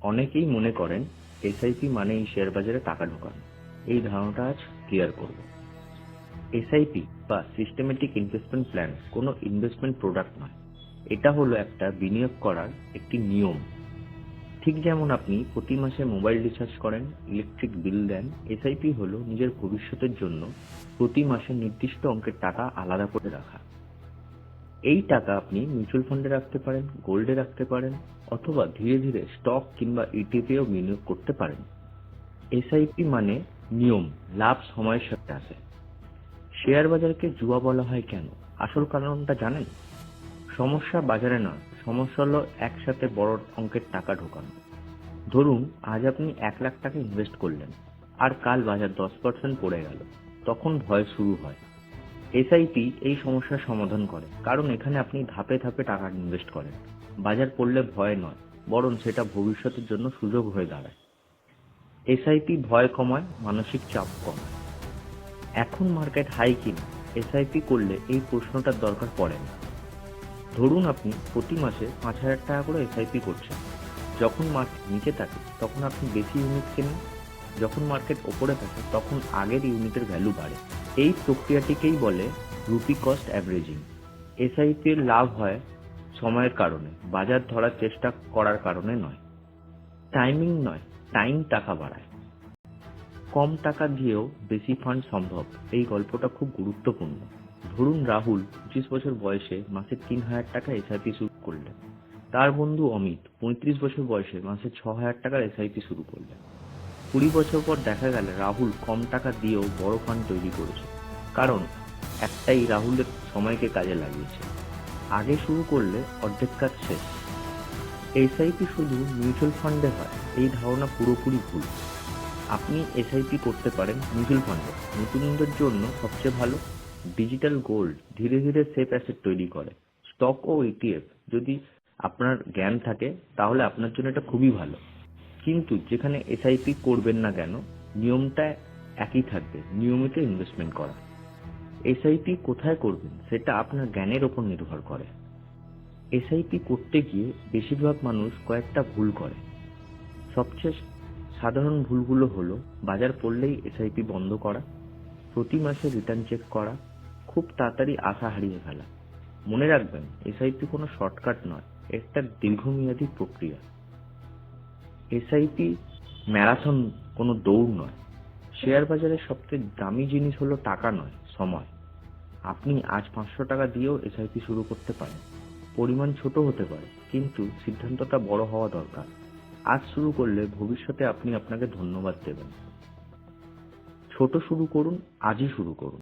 অনেকেই মনে করেন এসআইপি মানেই শেয়ার বাজারে টাকা ঢোকানো। এই ধারণাটা আজ ক্লিয়ার করব। এসআইপি বা সিস্টেমেটিক ইনভেস্টমেন্ট প্ল্যান কোনো ইনভেস্টমেন্ট প্রোডাক্ট নয়। এটা হলো একটা বিনিয়োগ করার একটি নিয়ম। ঠিক যেমন আপনি প্রতি মাসে মোবাইল রিচার্জ করেন, ইলেকট্রিক বিল দেন, এসআইপি হলো নিজের ভবিষ্যতের জন্য প্রতি মাসে নির্দিষ্ট অঙ্কের টাকা আলাদা করে রাখা। এই টাকা আপনি মিউচুয়াল ফান্ডে রাখতে পারেন, গোল্ডে রাখতে পারেন, অথবা ধীরে ধীরে স্টক কিংবা ইটিএফেও বিনিয়োগ করতে পারেন। এসআইপি মানে নিয়ম, লাভ সময়ের সাথে আসে। শেয়ার বাজারকে জুয়া বলা হয় কেন? আসল কারণটা জানেন? সমস্যা বাজারে নয়, সমস্যা হলো একসাথে বড় অঙ্কের টাকা ঢোকানো। ধরুন আজ আপনি 1 লাখ টাকা ইনভেস্ট করলেন, আর কাল বাজার 10% পড়ে গেল। তখন ভয় শুরু হয়। এসআইপি এই সমস্যার সমাধান করে, কারণ এখানে আপনি ধাপে ধাপে টাকা ইনভেস্ট করেন। বাজার পড়লে ভয় নয়, বরং সেটা ভবিষ্যতের জন্য সুযোগ হয়ে দাঁড়ায়। এসআইপি ভয় কমায়, মানসিক চাপ কমায়। এখন মার্কেট হাই কিনা এসআইপি করলে এই প্রশ্নটার দরকার পড়ে না। ধরুন আপনি প্রতি মাসে 5,000 টাকা করে এসআইপি করছেন। যখন মার্কেট নিচে থাকে তখন আপনি বেশি ইউনিট কেনেন, যখন মার্কেট ওপরে থাকে তখন আগের ইউনিটের ভ্যালু বাড়ে। এই প্রক্রিয়াটিকেই বলে রুপি কস্ট অ্যাভারেজিং। এসআইপি এর লাভ হয় সময়ের কারণে, বাজার ধরার চেষ্টা করার কারণে নয়। টাইমিং নয়, টাইম টাকা বাড়ায়। কম টাকা দিয়েও বেশি ফান্ড সম্ভব, এই গল্পটা খুব গুরুত্বপূর্ণ। ধরুন রাহুল 25 বছর বয়সে মাসে 3,000 টাকা এসআইপি শুরু করলেন। তার বন্ধু অমিত 35 বছর বয়সে মাসে 6,000 টাকার এসআইপি শুরু করলেন। 20 বছর পর দেখা গেল রাহুল কম টাকা দিয়েও বড় ফান্ড তৈরি করেছে। কারণ একটাই, রাহুলের সময়কে কাজে লাগিয়েছে। আগে শুরু করলে অর্ধেক কাজ শেষ। এসআইপি শুধু মিউচুয়াল ফান্ডে হয়, এই ধারণা পুরোপুরি ভুল। আপনি এসআইপি করতে পারেন মিউচুয়াল ফান্ডে। নতুনদের জন্য সবচেয়ে ভালো। ডিজিটাল গোল্ড ধীরে ধীরে সেফ অ্যাসেট তৈরি করে। স্টক ও ইটিএফ যদি আপনার জ্ঞান থাকে তাহলে আপনার জন্য এটা খুবই ভালো। কিন্তু যেখানে এসআইপি করবেন না কেন, নিয়মটা একই থাকবে, নিয়মিত ইনভেস্টমেন্ট করা। এসআইপি কোথায় করবেন সেটা আপনার জ্ঞানের ওপর নির্ভর করে। এসআইপি করতে গিয়ে বেশিরভাগ মানুষ কয়েকটা ভুল করে। সবচেয়ে সাধারণ ভুলগুলো হলো বাজার পড়লেই এসআইপি বন্ধ করা, প্রতি মাসে রিটার্ন চেক করা, খুব তাড়াতাড়ি আশা হারিয়ে ফেলা। মনে রাখবেন, এসআইপি কোনো শর্টকাট নয়, একটা দীর্ঘমেয়াদী প্রক্রিয়া। এসআইপি ম্যারাথন, কোনো দৌড় নয়। শেয়ার বাজারের সবচেয়ে দামি জিনিস হলো টাকা নয়, সময়। আপনি আজ 500 টাকা দিয়েও এসআইপি শুরু করতে পারেন। পরিমাণ ছোট হতে পারে, কিন্তু সিদ্ধান্তটা বড় হওয়া দরকার। আজ শুরু করলে ভবিষ্যতে আপনি আপনাকে ধন্যবাদ দেবেন। ছোট শুরু করুন, আজই শুরু করুন।